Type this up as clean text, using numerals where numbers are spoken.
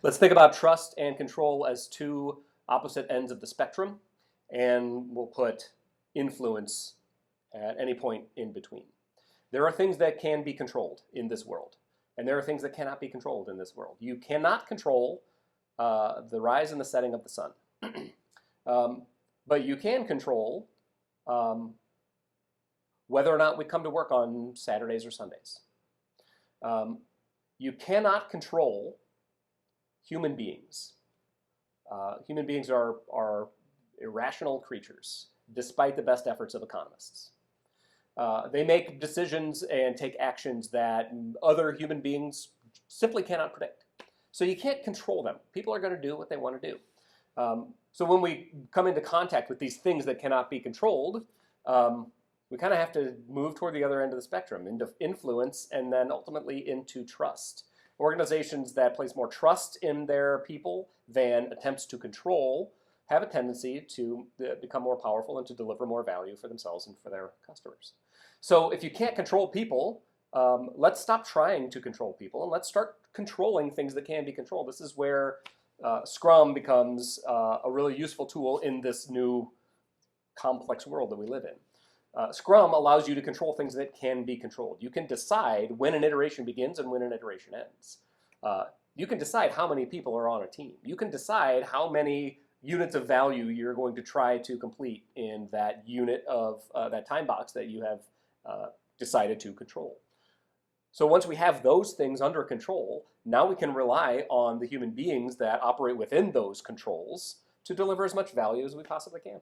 Let's think about trust and control as two opposite ends of the spectrum, and we'll put influence at any point in between. There are things that can be controlled in this world, and there are things that cannot be controlled in this world. You cannot control the rise and the setting of the sun, but you can control whether or not we come to work on Saturdays or Sundays. You cannot control human beings. Human beings are irrational creatures, despite the best efforts of economists. They make decisions and take actions that other human beings simply cannot predict. So you can't control them. People are going to do what they want to do. So when we come into contact with these things that cannot be controlled, we kind of have to move toward the other end of the spectrum, into influence and then ultimately into trust. Organizations that place more trust in their people than attempts to control have a tendency to become more powerful and to deliver more value for themselves and for their customers. So if you can't control people, let's stop trying to control people and let's start controlling things that can be controlled. This is where Scrum becomes a really useful tool in this new complex world that we live in. Scrum allows you to control things that can be controlled. You can decide when an iteration begins and when an iteration ends. You can decide how many people are on a team. You can decide how many units of value you're going to try to complete in that unit of that time box that you have decided to control. So once we have those things under control, now we can rely on the human beings that operate within those controls to deliver as much value as we possibly can.